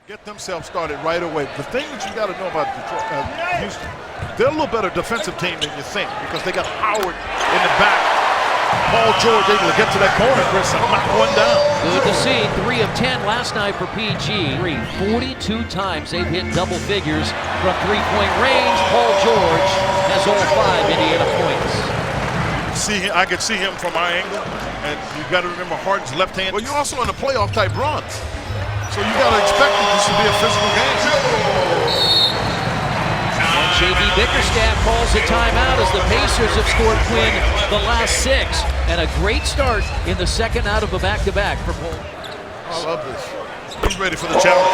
Get themselves started right away. The thing that you got to know about Houston, they're a little better defensive team than you think because they got Howard in the back. Paul George able to get to that corner, Chris, and knock one down. Good to see. 3 of 10 last night for PG. 42 times they've hit double figures from three-point range. Paul George has all 5 Indiana points. I could see him from my angle, and you got to remember Harden's left hand. Well, you're also in a playoff type run. So you got to expect this to be a physical game. And J.D. Bickerstaff calls a timeout as the Pacers have scored Quinn the last 6. And a great start in the second out of a back-to-back for Paul. I love this. He's ready for the challenge.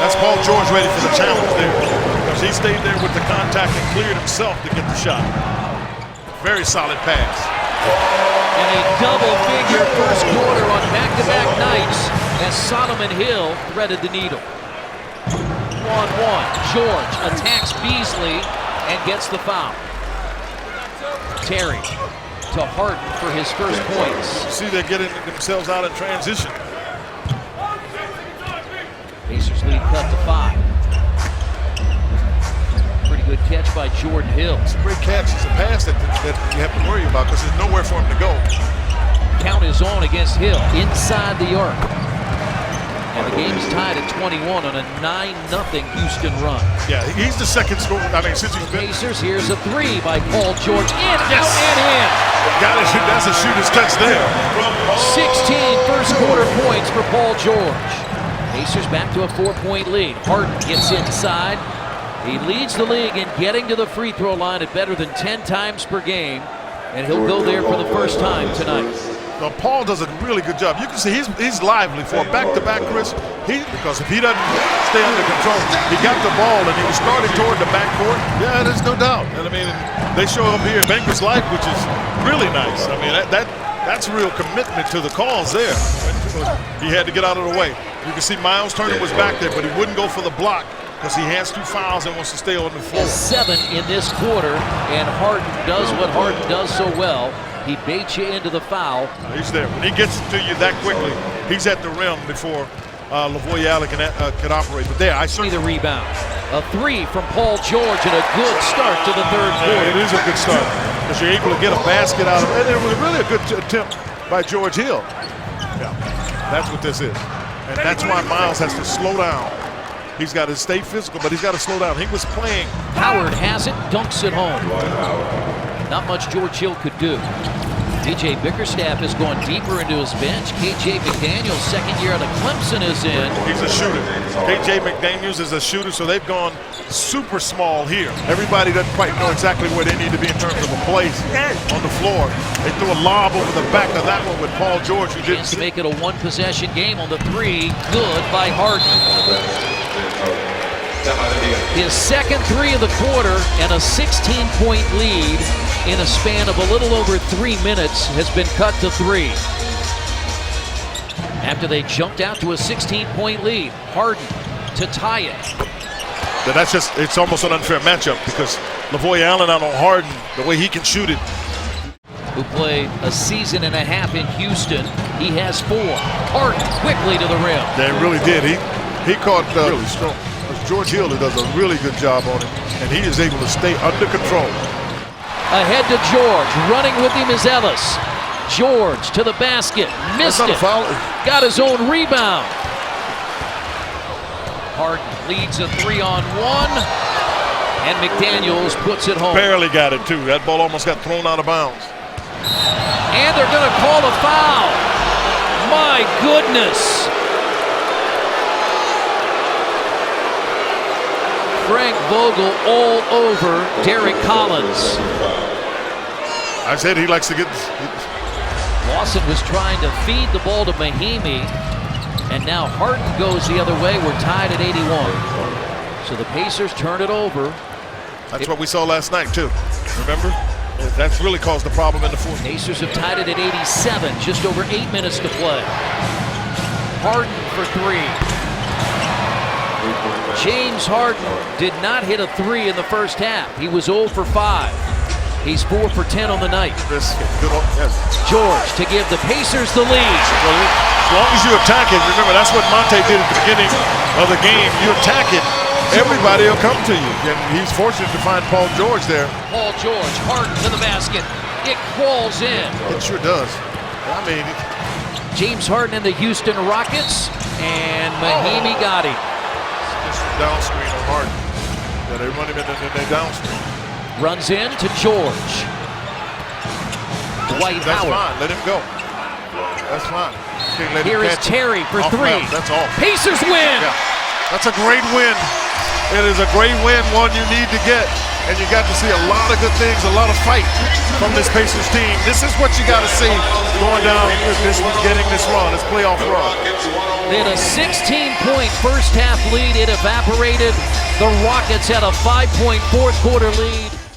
That's Paul George ready for the challenge there. Because he stayed there with the contact and cleared himself to get the shot. Very solid pass. And a double-figure first quarter on back-to-back nights as Solomon Hill threaded the needle. 1-1. George attacks Beasley and gets the foul. Terry to Harden for his first points. See, they're getting themselves out in transition. Pacers lead cut to 5. Pretty good catch by Jordan Hill. It's a great catch. It's a pass that you have to worry about because there's nowhere for him to go. Count is on against Hill inside the arc. And the game's tied at 21 on a 9-0 Houston run. Yeah, he's the second scorer. I mean, since he's been. Pacers, here's a 3 by Paul George. In, yes. Out, and in. Got it. That's a shooter's touch there. 16 first quarter points for Paul George. Pacers back to a 4-point lead. Harden gets inside. He leads the league in getting to the free throw line at better than 10 times per game. And he'll go there for the first time tonight. Well, Paul does a really good job. You can see he's lively for a back-to-back, Chris. Because if he doesn't stay under control, he got the ball and he was starting toward the backcourt. Yeah, there's no doubt. And I mean, they show up here, Banker's Life, which is really nice. I mean, that's real commitment to the cause there. He had to get out of the way. You can see Miles Turner was back there, but he wouldn't go for the block because he has 2 fouls and wants to stay on the floor. 7 in this quarter, and Harden does what Harden does so well. He baits you into the foul. He's there. When he gets to you that quickly, he's at the rim before Lavoie can operate. But there, I see the rebound. A 3 from Paul George and a good start to the third quarter. It is a good start because you're able to get a basket out of it. And it was really a good attempt by George Hill. Yeah, that's what this is. And that's why Miles has to slow down. He's got to stay physical, but he's got to slow down. He was playing. Howard has it, dunks it home. Not much George Hill could do. DJ Bickerstaff has gone deeper into his bench. KJ McDaniels, second year out of Clemson, is in. He's a shooter. KJ McDaniels is a shooter, so they've gone super small here. Everybody doesn't quite know exactly where they need to be in terms of a place on the floor. They threw a lob over the back of that one with Paul George, who didn't to make it a 1-possession game on the 3. Good by Harden. His second 3 of the quarter and a 16-point lead in a span of a little over 3 minutes has been cut to 3. After they jumped out to a 16-point lead, Harden to tie it. But that's just, it's almost an unfair matchup because Lavoie Allen out on Harden, the way he can shoot it. Who played a season and a half in Houston. He has 4. Harden quickly to the rim. They really did. He caught really strong. George Hill does a really good job on it, and he is able to stay under control. Ahead to George, running with him is Ellis. George to the basket, missed it. Foul. Got his own rebound. Harden leads a 3-on-1, and McDaniels puts it home. Barely got it too. That ball almost got thrown out of bounds. And they're going to call a foul. My goodness. Frank Vogel all over Derek Collins. I said he likes to get. Lawson was trying to feed the ball to Mahimi, and now Harden goes the other way. We're tied at 81. So the Pacers turn it over. That's what we saw last night too. Remember? That's really caused the problem in the fourth. Pacers have tied it at 87. Just over 8 minutes to play. Harden for 3. James Harden did not hit a 3 in the first half. He was 0 for 5. He's 4 for 10 on the night. George to give the Pacers the lead. Well, as long as you attack it, remember that's what Monte did at the beginning of the game, you attack it, everybody will come to you. And he's fortunate to find Paul George there. Paul George, Harden to the basket. It crawls in. It sure does. I mean, James Harden and the Houston Rockets, and Mahimi got him. just down screen on Harden. Yeah, they run him in the down screen. Runs in to George. Dwight That's Howard. fine. Let him go. That's fine. Can't let him Here is catch it. Terry for Off three. bounds. That's all. Pacers win. Yeah, that's a great win. It is a great win, one you need to get. And you got to see a lot of good things, a lot of fight from this Pacers team. This is what you got to see going down with this, getting this run, this playoff run. They had a 16-point first half lead. It evaporated. The Rockets had a 5-point fourth quarter lead.